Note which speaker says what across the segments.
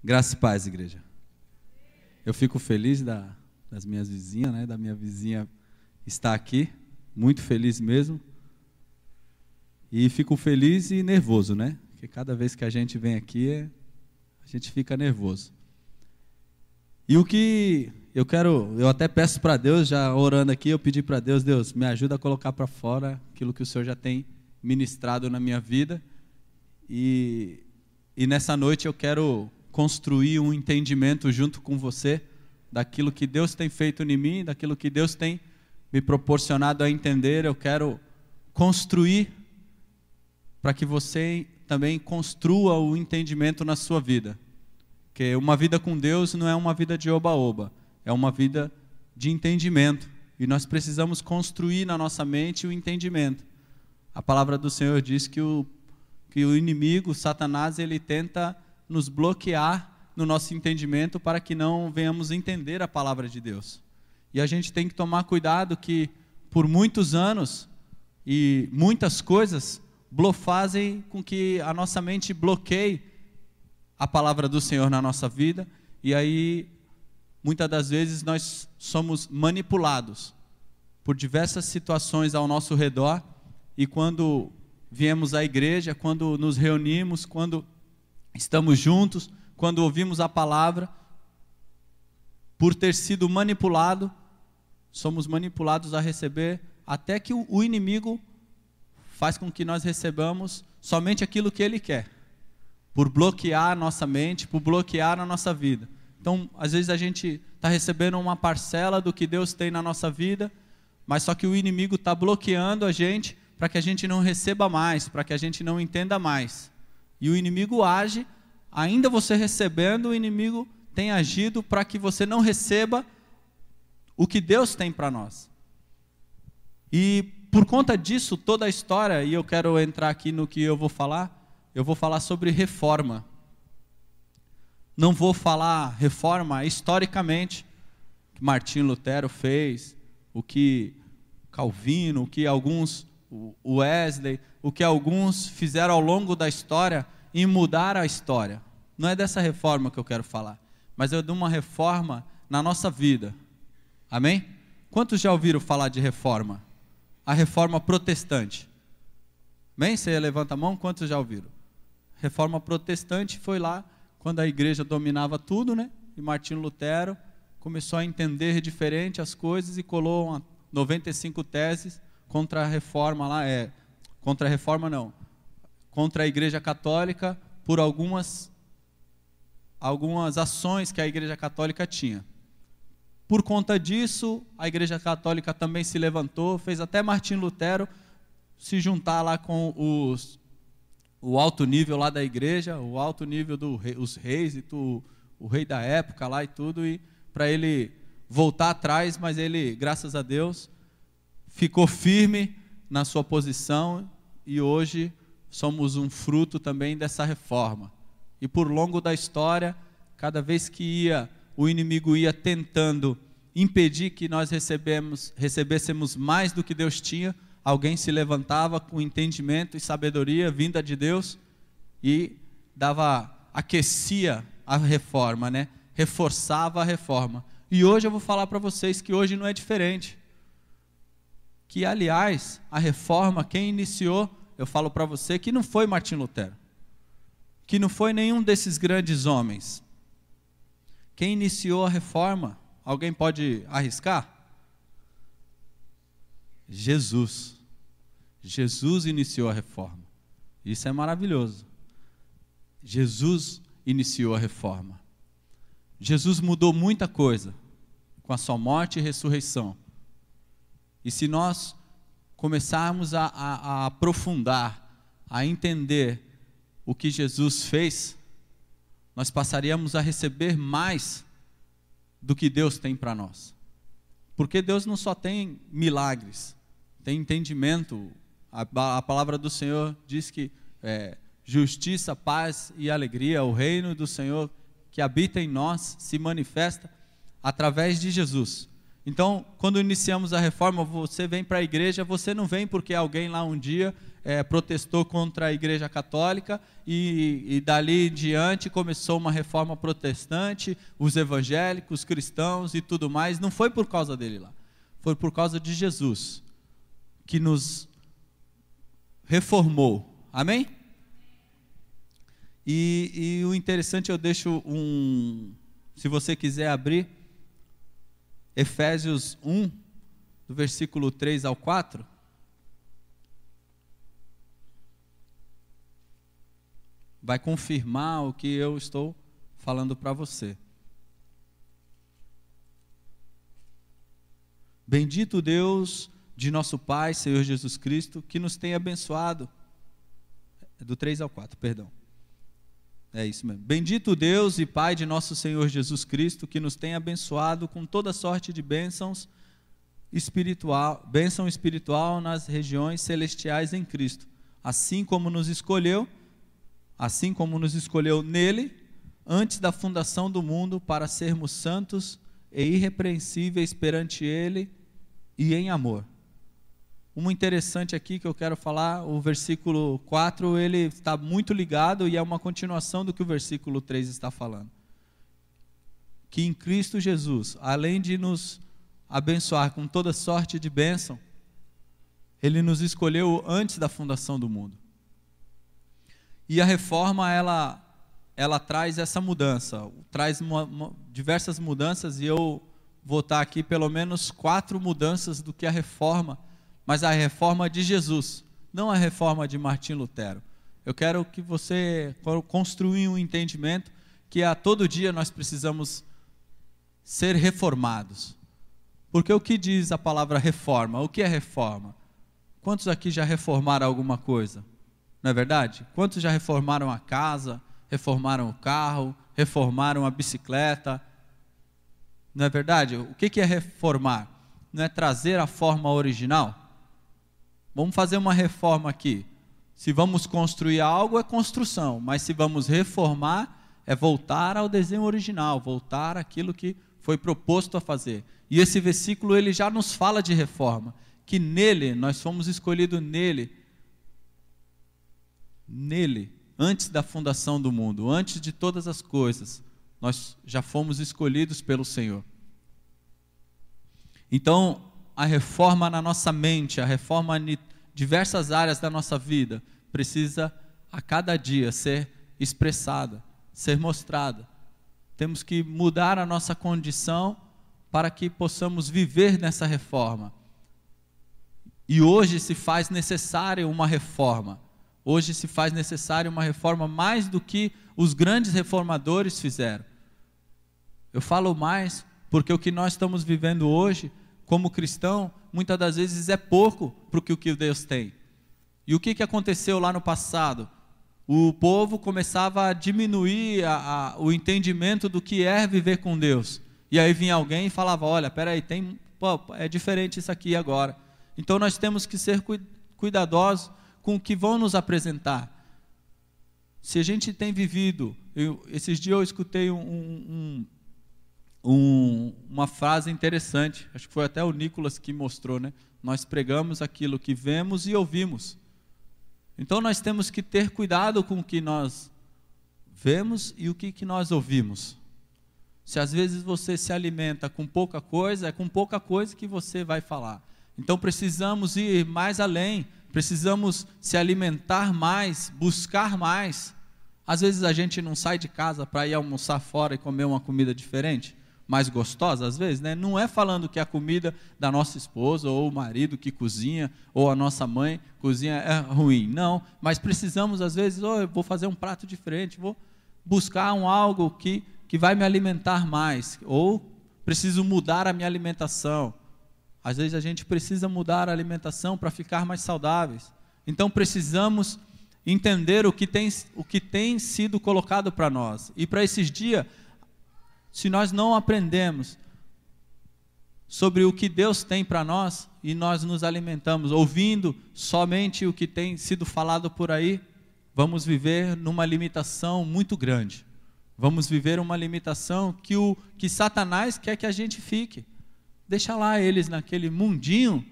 Speaker 1: Graça e paz, igreja. Eu fico feliz das minhas vizinhas, né? Da minha vizinha estar aqui, muito feliz mesmo. E fico feliz e nervoso, né? Porque cada vez que a gente vem aqui, a gente fica nervoso. E o que eu até peço para Deus, já orando aqui, eu pedi para Deus, Deus, me ajuda a colocar para fora aquilo que o Senhor já tem ministrado na minha vida. E nessa noite eu quero construir um entendimento junto com você daquilo que Deus tem feito em mim, daquilo que Deus tem me proporcionado a entender. Eu quero construir para que você também construa o entendimento na sua vida. Porque uma vida com Deus não é uma vida de oba-oba, é uma vida de entendimento. E nós precisamos construir na nossa mente o entendimento. A palavra do Senhor diz que o inimigo, Satanás, ele tenta nos bloquear no nosso entendimento para que não venhamos entender a palavra de Deus. E a gente tem que tomar cuidado que por muitos anos e muitas coisas fazem com que a nossa mente bloqueie a palavra do Senhor na nossa vida, e aí muitas das vezes nós somos manipulados por diversas situações ao nosso redor, e quando viemos à igreja, quando nos reunimos, quando estamos juntos, quando ouvimos a palavra, por ter sido manipulado, somos manipulados a receber, até que o inimigo faz com que nós recebamos somente aquilo que ele quer, por bloquear a nossa mente, por bloquear a nossa vida. Então, às vezes a gente está recebendo uma parcela do que Deus tem na nossa vida, mas só que o inimigo está bloqueando a gente para que a gente não receba mais, para que a gente não entenda mais. E o inimigo age, ainda você recebendo, o inimigo tem agido para que você não receba o que Deus tem para nós. E por conta disso, toda a história, e eu quero entrar aqui no que eu vou falar sobre reforma. Não vou falar reforma historicamente, que Martinho Lutero fez, o que Calvino, o que alguns, o Wesley, o que alguns fizeram ao longo da história em mudar a história. Não é dessa reforma que eu quero falar, mas é de uma reforma na nossa vida. Amém? Quantos já ouviram falar de reforma? A reforma protestante. Amém? Você levanta a mão, quantos já ouviram? Reforma protestante foi lá quando a igreja dominava tudo, né? E Martinho Lutero começou a entender diferente as coisas e colou 95 teses contra a reforma lá, contra a reforma não, contra a igreja católica por algumas ações que a igreja católica tinha. Por conta disso, a igreja católica também se levantou, fez até Martinho Lutero se juntar lá com o alto nível lá da igreja, o alto nível dos reis, e o rei da época lá e tudo, e para ele voltar atrás, mas ele, graças a Deus, ficou firme na sua posição, e hoje somos um fruto também dessa reforma. E por longo da história, cada vez que o inimigo ia tentando impedir que nós recebêssemos mais do que Deus tinha, alguém se levantava com entendimento e sabedoria vinda de Deus e aquecia a reforma, né? Reforçava a reforma. E hoje eu vou falar para vocês que hoje não é diferente. Que, aliás, a reforma, quem iniciou, eu falo para você que não foi Martinho Lutero, que não foi nenhum desses grandes homens. Quem iniciou a reforma, alguém pode arriscar? Jesus. Jesus iniciou a reforma. Isso é maravilhoso. Jesus iniciou a reforma. Jesus mudou muita coisa com a sua morte e ressurreição. E se nós começarmos a aprofundar, a entender o que Jesus fez, nós passaríamos a receber mais do que Deus tem para nós. Porque Deus não só tem milagres, tem entendimento. A palavra do Senhor diz que justiça, paz e alegria, o reino do Senhor que habita em nós se manifesta através de Jesus. Então, quando iniciamos a reforma, você vem para a igreja, você não vem porque alguém lá um dia protestou contra a Igreja Católica e dali em diante começou uma reforma protestante, os evangélicos, os cristãos e tudo mais. Não foi por causa dele lá, foi por causa de Jesus, que nos reformou. Amém? E o interessante, eu deixo se você quiser abrir, Efésios 1, do versículo 3 ao 4. Vai confirmar o que eu estou falando para você. Bendito Deus de nosso Pai, Senhor Jesus Cristo, que nos tem abençoado. Do 3 ao 4, perdão. É isso mesmo. Bendito Deus e Pai de nosso Senhor Jesus Cristo, que nos tem abençoado com toda sorte de bênção espiritual nas regiões celestiais em Cristo, assim como nos escolheu nele, antes da fundação do mundo, para sermos santos e irrepreensíveis perante ele e em amor. Uma interessante aqui que eu quero falar, o versículo 4, ele está muito ligado e é uma continuação do que o versículo 3 está falando. Que em Cristo Jesus, além de nos abençoar com toda sorte de bênção, ele nos escolheu antes da fundação do mundo. E a reforma, ela traz essa mudança, traz diversas mudanças, e eu vou estar aqui pelo menos 4 mudanças do que a reforma, mas a reforma de Jesus, não a reforma de Martim Lutero. Eu quero que você construa um entendimento que a todo dia nós precisamos ser reformados. Porque o que diz a palavra reforma? O que é reforma? Quantos aqui já reformaram alguma coisa? Não é verdade? Quantos já reformaram a casa, reformaram o carro, reformaram a bicicleta? Não é verdade? O que é reformar? Não é trazer a forma original? Vamos fazer uma reforma aqui. Se vamos construir algo, é construção, mas se vamos reformar, é voltar ao desenho original, voltar àquilo que foi proposto a fazer. E esse versículo, ele já nos fala de reforma, que nele, nós fomos escolhidos nele, antes da fundação do mundo, antes de todas as coisas, nós já fomos escolhidos pelo Senhor. Então, a reforma na nossa mente, a reforma em diversas áreas da nossa vida, precisa a cada dia ser expressada, ser mostrada. Temos que mudar a nossa condição para que possamos viver nessa reforma. E hoje se faz necessária uma reforma. Hoje se faz necessária uma reforma mais do que os grandes reformadores fizeram. Eu falo mais porque o que nós estamos vivendo hoje, como cristão, muitas das vezes é pouco para o que Deus tem. E o que aconteceu lá no passado? O povo começava a diminuir o entendimento do que é viver com Deus. E aí vinha alguém e falava, olha, peraí, é diferente isso aqui agora. Então nós temos que ser cuidadosos com o que vão nos apresentar. Se a gente tem vivido, esses dias eu escutei uma frase interessante, acho que foi até o Nicolas que mostrou, né? Nós pregamos aquilo que vemos e ouvimos. Então nós temos que ter cuidado com o que nós vemos e o que nós ouvimos. Se às vezes você se alimenta com pouca coisa, é com pouca coisa que você vai falar. Então precisamos ir mais além, precisamos se alimentar mais, buscar mais. Às vezes a gente não sai de casa para ir almoçar fora e comer uma comida diferente, mais gostosa às vezes, né? Não é falando que a comida da nossa esposa ou o marido que cozinha ou a nossa mãe cozinha é ruim, não, mas precisamos às vezes, eu vou fazer um prato diferente, vou buscar algo que vai me alimentar mais, ou preciso mudar a minha alimentação. Às vezes a gente precisa mudar a alimentação para ficar mais saudáveis. Então precisamos entender o que tem sido colocado para nós. E para esses dias, se nós não aprendemos sobre o que Deus tem para nós, e nós nos alimentamos ouvindo somente o que tem sido falado por aí, vamos viver numa limitação muito grande. Vamos viver uma limitação que Satanás quer que a gente fique. Deixa lá eles naquele mundinho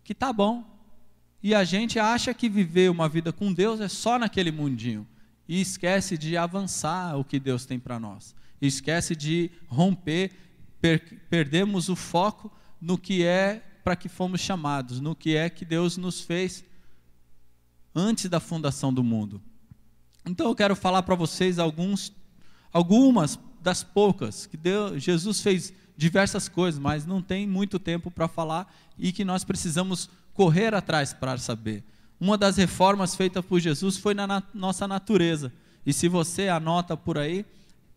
Speaker 1: que tá bom. E a gente acha que viver uma vida com Deus é só naquele mundinho. E esquece de avançar o que Deus tem para nós. E esquece de romper, perdemos o foco no que é para que fomos chamados, no que é que Deus nos fez antes da fundação do mundo. Então eu quero falar para vocês algumas das poucas, que Jesus fez diversas coisas, mas não tem muito tempo para falar e que nós precisamos correr atrás para saber. Uma das reformas feitas por Jesus foi na nossa natureza. E se você anota por aí,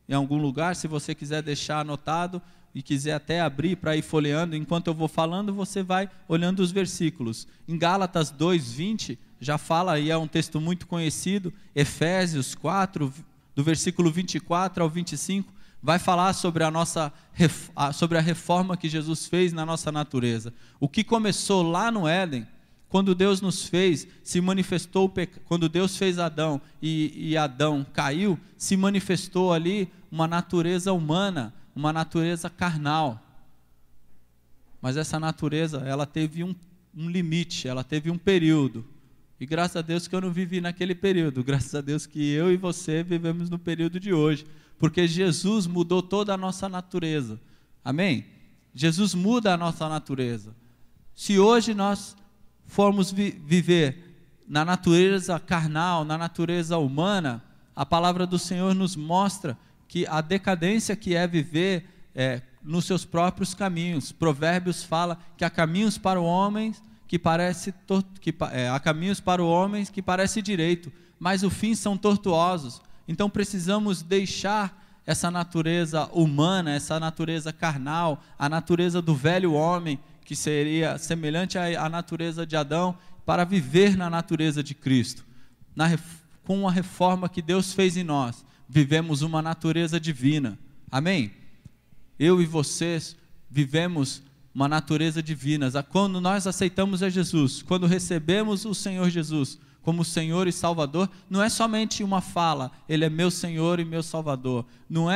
Speaker 1: em algum lugar, se você quiser deixar anotado e quiser até abrir para ir folheando, enquanto eu vou falando, você vai olhando os versículos. Em Gálatas 2:20, já fala, e é um texto muito conhecido, Efésios 4, do versículo 24 ao 25, vai falar sobre sobre a reforma que Jesus fez na nossa natureza. O que começou lá no Éden, quando Deus nos fez, se manifestou, quando Deus fez Adão e Adão caiu, se manifestou ali uma natureza humana, uma natureza carnal. Mas essa natureza, ela teve um limite, ela teve um período. E graças a Deus que eu não vivi naquele período, graças a Deus que eu e você vivemos no período de hoje, porque Jesus mudou toda a nossa natureza. Amém? Jesus muda a nossa natureza. Se hoje nós formos viver na natureza carnal, na natureza humana, a palavra do Senhor nos mostra que a decadência que é viver nos seus próprios caminhos. Provérbios fala que há caminhos para o homem que parece há caminhos para o homem que parece direito, mas o fim são tortuosos. Então precisamos deixar essa natureza humana, essa natureza carnal, a natureza do velho homem, que seria semelhante à natureza de Adão, para viver na natureza de Cristo. Com a reforma que Deus fez em nós, vivemos uma natureza divina. Amém? Eu e vocês vivemos uma natureza divina. Quando nós aceitamos a Jesus, quando recebemos o Senhor Jesus como Senhor e Salvador, não é somente uma fala, Ele é meu Senhor e meu Salvador. Não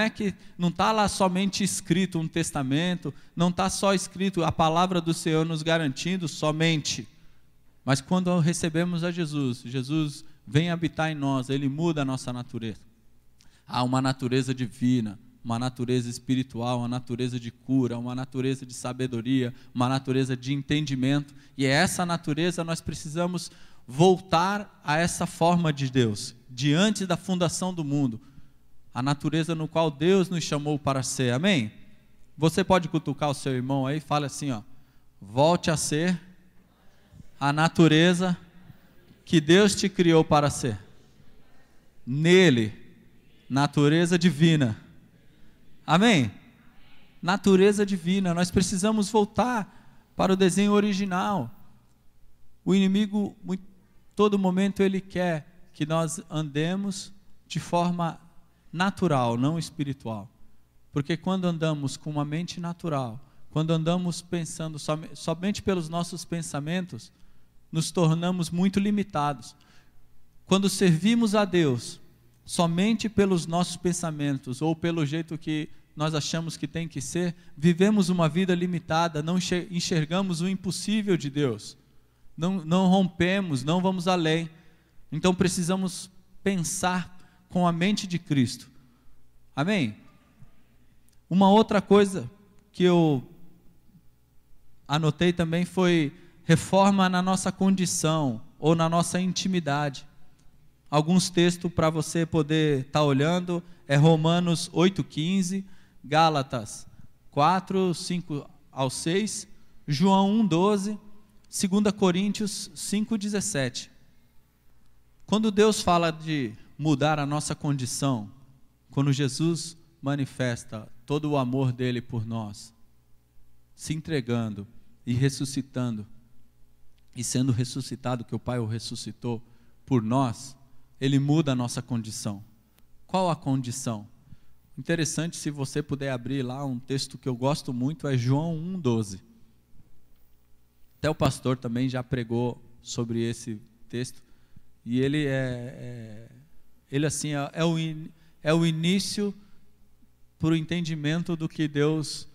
Speaker 1: está lá somente escrito um testamento, não está só escrito a palavra do Senhor nos garantindo somente. Mas quando recebemos a Jesus, Jesus vem habitar em nós, Ele muda a nossa natureza. Há uma natureza divina, uma natureza espiritual, uma natureza de cura, uma natureza de sabedoria, uma natureza de entendimento. E essa natureza nós precisamos voltar a essa forma de Deus, diante da fundação do mundo, a natureza no qual Deus nos chamou para ser. Amém? Você pode cutucar o seu irmão aí e fala assim, ó, volte a ser a natureza que Deus te criou para ser. Nele, natureza divina. Amém? Natureza divina. Nós precisamos voltar para o desenho original. O inimigo, todo momento, ele quer que nós andemos de forma natural, não espiritual. Porque quando andamos com uma mente natural, quando andamos pensando somente pelos nossos pensamentos, nos tornamos muito limitados. Quando servimos a Deus somente pelos nossos pensamentos ou pelo jeito que nós achamos que tem que ser, vivemos uma vida limitada, não enxergamos o impossível de Deus, não rompemos, não vamos além. Então precisamos pensar com a mente de Cristo. Amém? Uma outra coisa que eu anotei também foi reforma na nossa condição ou na nossa intimidade. Alguns textos para você poder estar olhando, é Romanos 8,15, Gálatas 4, 5 ao 6, João 1,12, 2 Coríntios 5,17. Quando Deus fala de mudar a nossa condição, quando Jesus manifesta todo o amor dele por nós, se entregando e ressuscitando, e sendo ressuscitado, que o Pai o ressuscitou por nós, ele muda a nossa condição. Qual a condição? Interessante, se você puder abrir lá um texto que eu gosto muito, é João 1,12. Até o pastor também já pregou sobre esse texto, e ele ele assim, é o início para o entendimento do que Deus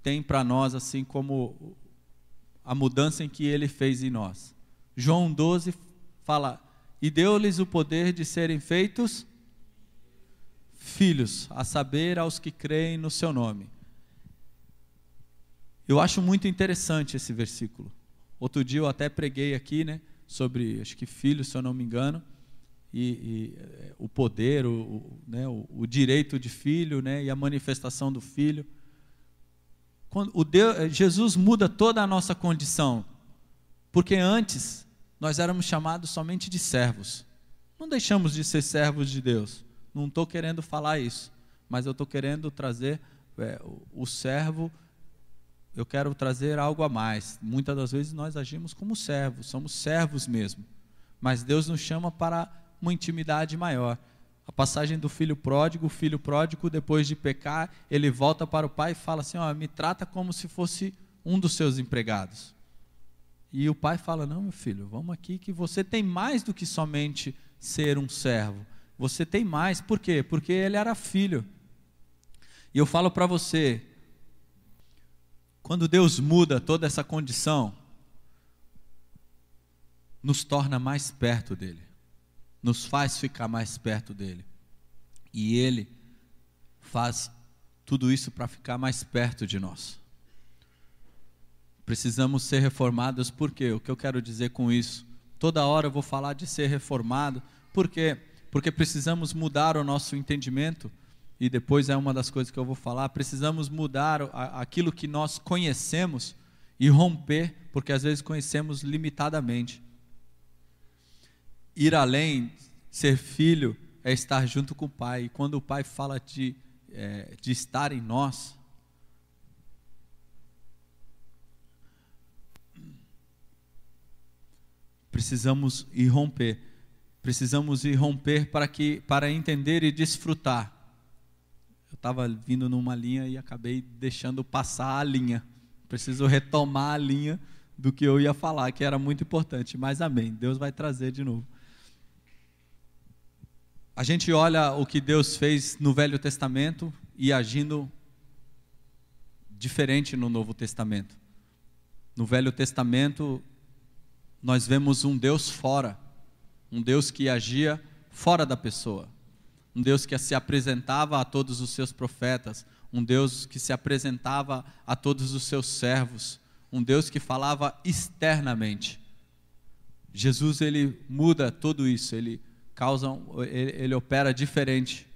Speaker 1: tem para nós, assim como a mudança em que Ele fez em nós. João 12 fala, e deu-lhes o poder de serem feitos filhos, a saber, aos que creem no seu nome. Eu acho muito interessante esse versículo. Outro dia eu até preguei aqui, né, sobre, acho que filho, se eu não me engano, e o poder, o direito de filho, né, e a manifestação do filho. Jesus muda toda a nossa condição, porque antes nós éramos chamados somente de servos. Não deixamos de ser servos de Deus. Não estou querendo falar isso, mas eu estou querendo trazer o servo. Eu quero trazer algo a mais. Muitas das vezes nós agimos como servos, somos servos mesmo. Mas Deus nos chama para uma intimidade maior. A passagem do filho pródigo, o filho pródigo, depois de pecar, ele volta para o pai e fala assim, me trata como se fosse um dos seus empregados. E o pai fala, não, meu filho, vamos aqui que você tem mais do que somente ser um servo. Você tem mais, por quê? Porque ele era filho. E eu falo para você, quando Deus muda toda essa condição, nos torna mais perto dele, nos faz ficar mais perto dele, e ele faz tudo isso para ficar mais perto de nós. Precisamos ser reformados, por quê? O que eu quero dizer com isso? Toda hora eu vou falar de ser reformado, por quê? Porque precisamos mudar o nosso entendimento. E depois é uma das coisas que eu vou falar, precisamos mudar aquilo que nós conhecemos e romper, porque às vezes conhecemos limitadamente. Ir além, ser filho, é estar junto com o Pai. E quando o Pai fala de estar em nós, precisamos ir romper. Precisamos ir romper para entender e desfrutar. Eu estava vindo numa linha e acabei deixando passar a linha. Preciso retomar a linha do que eu ia falar, que era muito importante. Mas amém, Deus vai trazer de novo. A gente olha o que Deus fez no Velho Testamento e agindo diferente no Novo Testamento. No Velho Testamento, nós vemos um Deus fora, um Deus que agia fora da pessoa. Um Deus que se apresentava a todos os seus profetas, um Deus que se apresentava a todos os seus servos, um Deus que falava externamente. Jesus, ele muda tudo isso, ele opera diferente.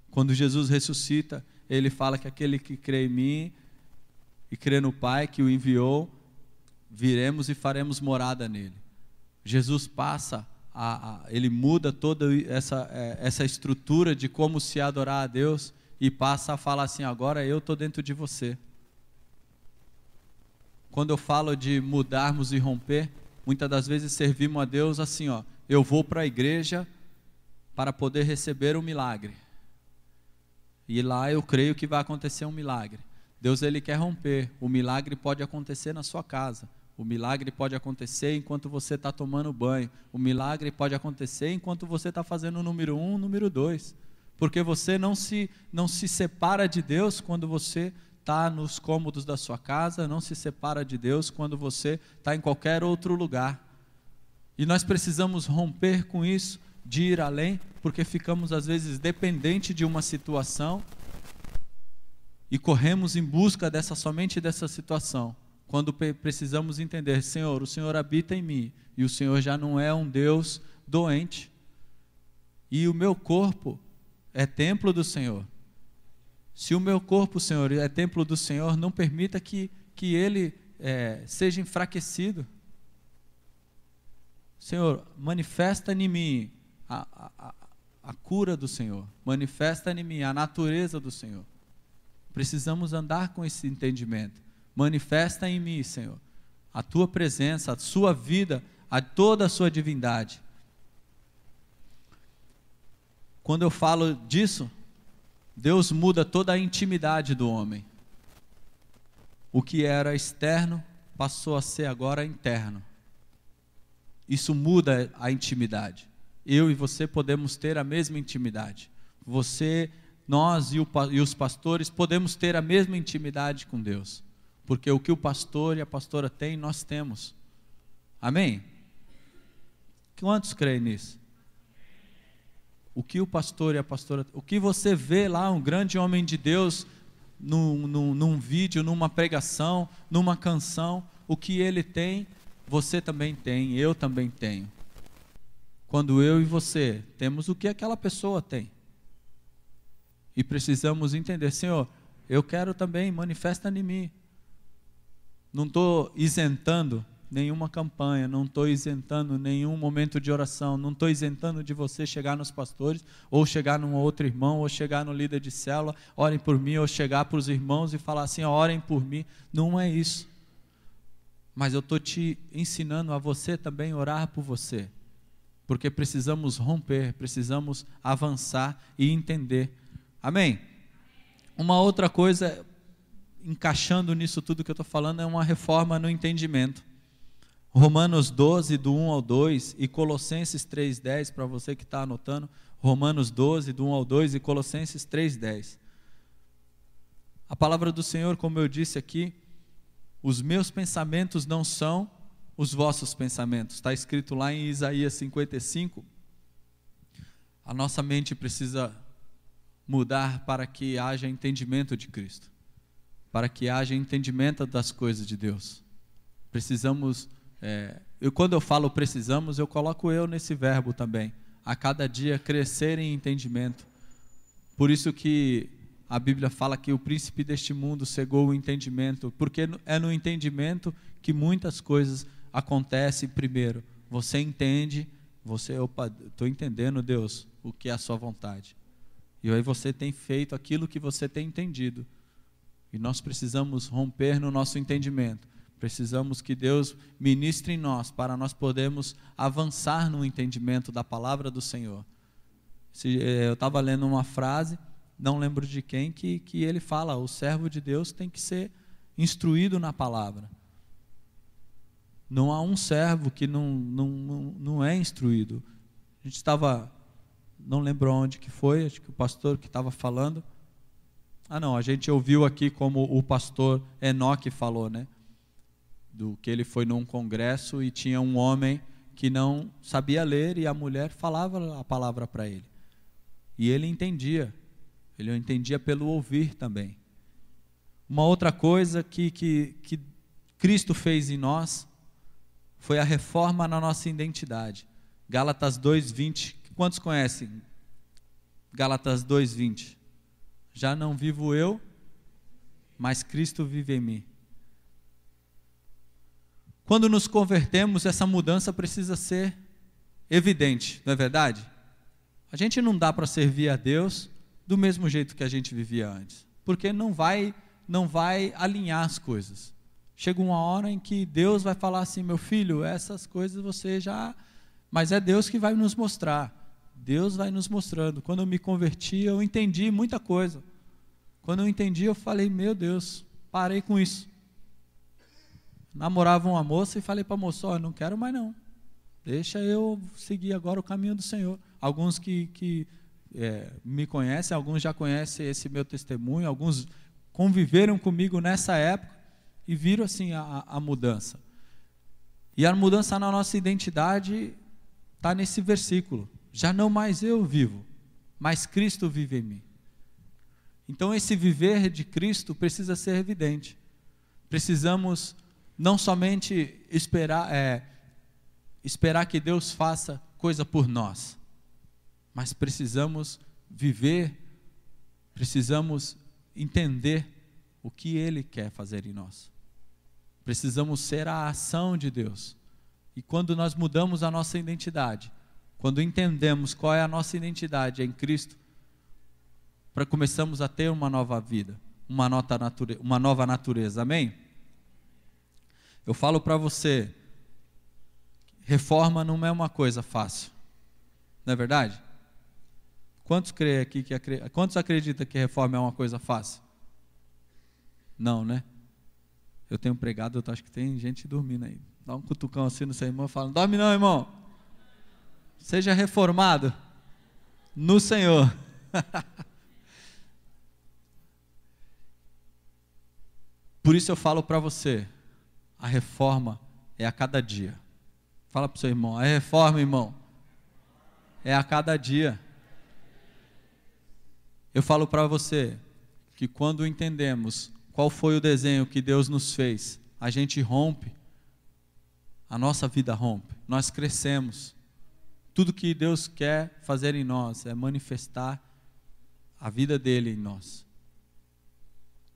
Speaker 1: Quando Jesus ressuscita, ele fala que aquele que crê em mim e crê no Pai que o enviou, viremos e faremos morada nele. Jesus passa ele muda toda essa estrutura de como se adorar a Deus e passa a falar assim, agora eu estou dentro de você. Quando eu falo de mudarmos e romper, muitas das vezes servimos a Deus assim, eu vou para a igreja para poder receber um milagre. E lá eu creio que vai acontecer um milagre. Deus, ele quer romper. O milagre pode acontecer na sua casa. O milagre pode acontecer enquanto você está tomando banho. O milagre pode acontecer enquanto você está fazendo o número 1, o número 2. Porque você não se separa de Deus quando você está nos cômodos da sua casa, não se separa de Deus quando você está em qualquer outro lugar. E nós precisamos romper com isso, de ir além, porque ficamos às vezes dependentes de uma situação e corremos em busca somente dessa situação. Quando precisamos entender, Senhor, o Senhor habita em mim, e o Senhor já não é um Deus doente, e o meu corpo é templo do Senhor. Se o meu corpo, Senhor, é templo do Senhor, não permita que ele seja enfraquecido. Senhor, manifesta em mim a cura do Senhor, manifesta em mim a natureza do Senhor. Precisamos andar com esse entendimento. Manifesta em mim, Senhor, a tua presença, a sua vida, toda a sua divindade. Quando eu falo disso, Deus muda toda a intimidade do homem. O que era externo passou a ser agora interno. Isso muda a intimidade. Eu e você podemos ter a mesma intimidade. Nós e os pastores podemos ter a mesma intimidade com Deus. Porque o que o pastor e a pastora têm, nós temos. Amém? Quantos creem nisso? O que o pastor e a pastora, o que você vê lá, um grande homem de Deus, num vídeo, numa pregação, numa canção, o que ele tem, você também tem, eu também tenho. Quando eu e você temos o que aquela pessoa tem. E precisamos entender, Senhor, eu quero também, manifesta em mim. Não estou isentando nenhuma campanha, não estou isentando nenhum momento de oração, não estou isentando de você chegar nos pastores, ou chegar num outro irmão, ou chegar no líder de célula, orem por mim, ou chegar para os irmãos e falar assim, orem por mim. Não é isso. Mas eu estou te ensinando a você também orar por você. Porque precisamos romper, precisamos avançar e entender. Amém? Uma outra coisa, encaixando nisso tudo que eu estou falando, é uma reforma no entendimento. Romanos 12, do 1 ao 2, e Colossenses 3,10, para você que está anotando, Romanos 12, do 1 ao 2, e Colossenses 3,10. A palavra do Senhor, como eu disse aqui, os meus pensamentos não são os vossos pensamentos. Está escrito lá em Isaías 55. A nossa mente precisa mudar para que haja entendimento de Cristo, para que haja entendimento das coisas de Deus. Precisamos, quando eu falo precisamos, eu coloco eu nesse verbo também, a cada dia crescer em entendimento. Por isso que a Bíblia fala que o príncipe deste mundo cegou o entendimento, porque é no entendimento que muitas coisas acontecem primeiro. Você entende, estou entendendo, Deus, o que é a sua vontade. E aí você tem feito aquilo que você tem entendido. E nós precisamos romper no nosso entendimento. Precisamos que Deus ministre em nós, para nós podermos avançar no entendimento da palavra do Senhor. Eu estava lendo uma frase, não lembro de quem, que ele fala, o servo de Deus tem que ser instruído na palavra. Não há um servo que não é instruído. A gente estava, não lembro onde que foi, acho que o pastor que estava falando. A gente ouviu aqui como o pastor Enoque falou, né? Do que ele foi num congresso e tinha um homem que não sabia ler e a mulher falava a palavra para ele. E ele entendia pelo ouvir também. Uma outra coisa que Cristo fez em nós foi a reforma na nossa identidade. Gálatas 2:20, quantos conhecem? Gálatas 2:20. Já não vivo eu, mas Cristo vive em mim. Quando nos convertemos, essa mudança precisa ser evidente, não é verdade? A gente não dá para servir a Deus do mesmo jeito que a gente vivia antes, porque não vai alinhar as coisas. Chega uma hora em que Deus vai falar assim, meu filho, essas coisas você já... Mas é Deus que vai nos mostrar. Deus vai nos mostrando. Quando eu me converti, eu entendi muita coisa. Quando eu entendi, eu falei, meu Deus, parei com isso. Namorava uma moça e falei para a moça, não quero mais não. Deixa eu seguir agora o caminho do Senhor. Alguns que me conhecem, alguns já conhecem esse meu testemunho, alguns conviveram comigo nessa época e viram assim a mudança. E a mudança na nossa identidade está nesse versículo. Já não mais eu vivo, mas Cristo vive em mim. Então esse viver de Cristo precisa ser evidente. Precisamos não somente esperar que Deus faça coisa por nós, mas precisamos viver, precisamos entender o que Ele quer fazer em nós. Precisamos ser a ação de Deus. E quando nós mudamos a nossa identidade, quando entendemos qual é a nossa identidade em Cristo, começamos a ter uma nova vida, uma nova natureza, amém? Eu falo para você, reforma não é uma coisa fácil, não é verdade? Quantos creem aqui quantos acreditam que reforma é uma coisa fácil? Não, né? Eu tenho pregado, eu acho que tem gente dormindo aí. Dá um cutucão assim no seu irmão e fala, não dorme não, irmão. Seja reformado no Senhor. Por isso eu falo para você, a reforma é a cada dia. Fala para o seu irmão, a reforma, irmão, é a cada dia. Eu falo para você que quando entendemos qual foi o desenho que Deus nos fez, a gente rompe, a nossa vida rompe, nós crescemos. Tudo que Deus quer fazer em nós é manifestar a vida dele em nós.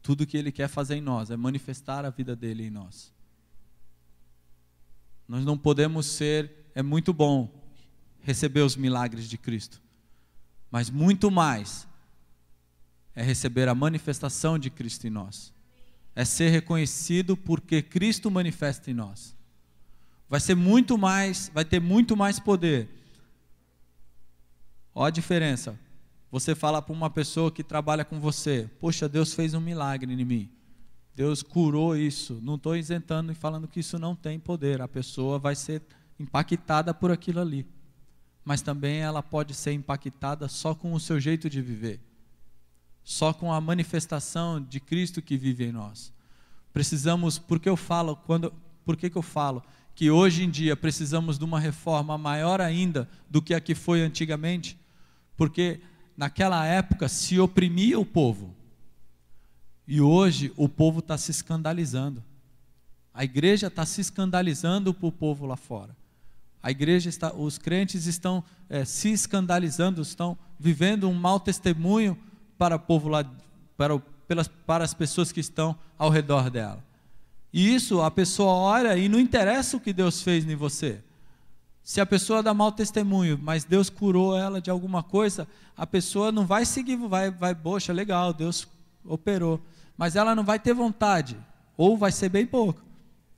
Speaker 1: Tudo que Ele quer fazer em nós é manifestar a vida dele em nós. Nós não podemos ser, é muito bom receber os milagres de Cristo, mas muito mais é receber a manifestação de Cristo em nós. É ser reconhecido porque Cristo manifesta em nós. Vai ser muito mais, vai ter muito mais poder. Olha a diferença. Você fala para uma pessoa que trabalha com você, poxa, Deus fez um milagre em mim. Deus curou isso. Não estou isentando e falando que isso não tem poder. A pessoa vai ser impactada por aquilo ali. Mas também ela pode ser impactada só com o seu jeito de viver. Só com a manifestação de Cristo que vive em nós. Precisamos, por que eu falo que hoje em dia precisamos de uma reforma maior ainda do que a que foi antigamente? Porque naquela época se oprimia o povo. E hoje o povo está se escandalizando. A igreja está se escandalizando para o povo lá fora. A igreja está, os crentes estão se escandalizando, estão vivendo um mau testemunho para o povo lá, para as pessoas que estão ao redor dela. E isso a pessoa olha e não interessa o que Deus fez em você. Se a pessoa dá mau testemunho, mas Deus curou ela de alguma coisa, a pessoa não vai seguir, poxa, legal, Deus operou. Mas ela não vai ter vontade, ou vai ser bem pouco.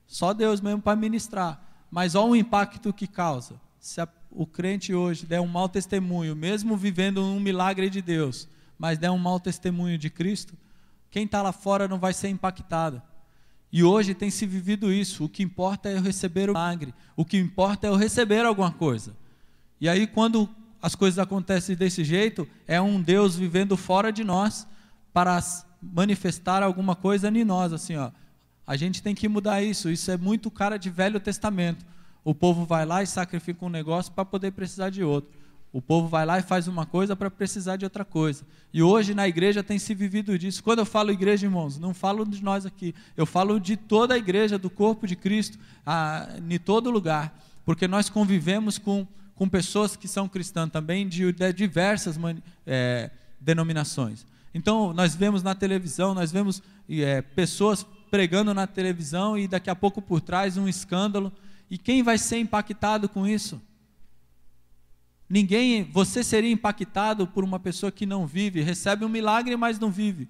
Speaker 1: Só Deus mesmo para ministrar. Mas olha o impacto que causa. Se o crente hoje der um mau testemunho, mesmo vivendo um milagre de Deus, mas der um mau testemunho de Cristo, quem está lá fora não vai ser impactado. E hoje tem se vivido isso. O que importa é eu receber o milagre. O que importa é eu receber alguma coisa. E aí quando as coisas acontecem desse jeito, é um Deus vivendo fora de nós para manifestar alguma coisa em nós, assim, ó. A gente tem que mudar isso. Isso é muito cara de Velho Testamento. O povo vai lá e sacrifica um negócio para poder precisar de outro. O povo vai lá e faz uma coisa para precisar de outra coisa. E hoje na igreja tem se vivido disso. Quando eu falo igreja, irmãos, não falo de nós aqui. Eu falo de toda a igreja, do corpo de Cristo, em todo lugar. Porque nós convivemos com pessoas que são cristãs também, de diversas denominações. Então nós vemos na televisão, nós vemos pessoas pregando na televisão e daqui a pouco por trás um escândalo. E quem vai ser impactado com isso? Ninguém. Você seria impactado por uma pessoa que não vive, recebe um milagre, mas não vive.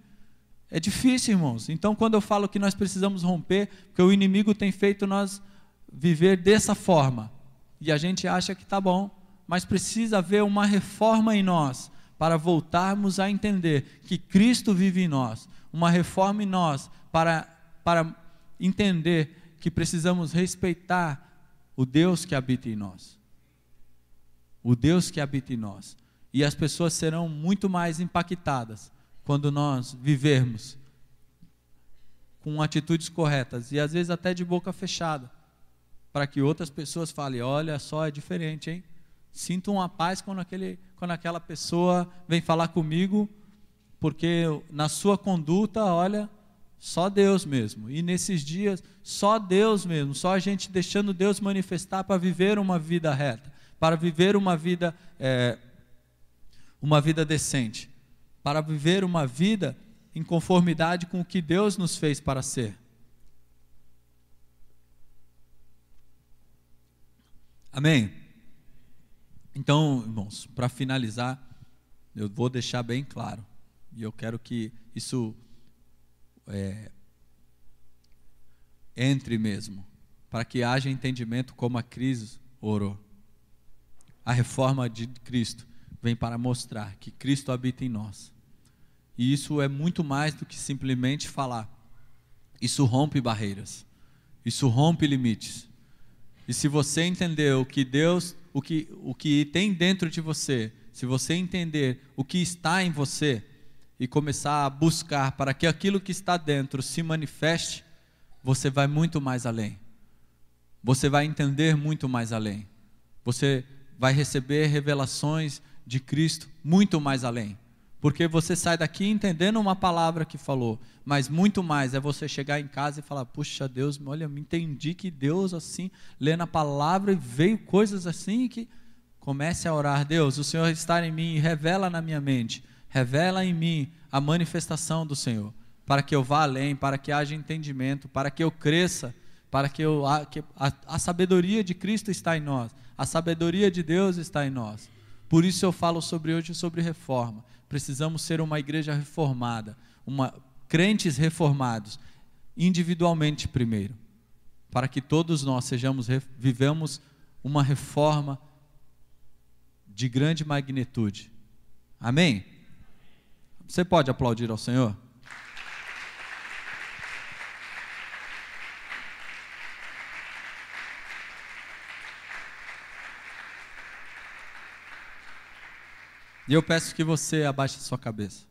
Speaker 1: É difícil, irmãos. Então quando eu falo que nós precisamos romper, porque o inimigo tem feito nós viver dessa forma, e a gente acha que está bom, mas precisa haver uma reforma em nós, para voltarmos a entender que Cristo vive em nós, uma reforma em nós, para entender que precisamos respeitar o Deus que habita em nós. O Deus que habita em nós. E as pessoas serão muito mais impactadas quando nós vivermos com atitudes corretas, e às vezes até de boca fechada, para que outras pessoas falem, olha só, é diferente, hein? Sinto uma paz quando aquela pessoa vem falar comigo, porque na sua conduta, olha, só Deus mesmo. E nesses dias, só Deus mesmo, só a gente deixando Deus manifestar para viver uma vida reta, para viver uma vida decente, para viver uma vida em conformidade com o que Deus nos fez para ser. Amém? Então, irmãos, para finalizar, eu vou deixar bem claro, e eu quero que isso entre mesmo, para que haja entendimento como a Cris orou. A reforma de Cristo vem para mostrar que Cristo habita em nós. E isso é muito mais do que simplesmente falar. Isso rompe barreiras. Isso rompe limites. E se você entender o que Deus, o que tem dentro de você, se você entender o que está em você e começar a buscar para que aquilo que está dentro se manifeste, você vai muito mais além. você vai entender muito mais além. Você vai receber revelações de Cristo muito mais além. Porque você sai daqui entendendo uma palavra que falou, mas muito mais é você chegar em casa e falar, puxa Deus, olha, me entendi que Deus assim, lendo a palavra e veio coisas assim que comece a orar, Deus, o Senhor está em mim, revela na minha mente, revela em mim a manifestação do Senhor, para que eu vá além, para que haja entendimento, para que eu cresça, para que a sabedoria de Cristo está em nós, a sabedoria de Deus está em nós. Por isso eu falo hoje sobre reforma. Precisamos ser uma igreja reformada, crentes reformados, individualmente primeiro, para que todos nós vivamos uma reforma de grande magnitude. Amém? Você pode aplaudir ao Senhor? E eu peço que você abaixe a sua cabeça.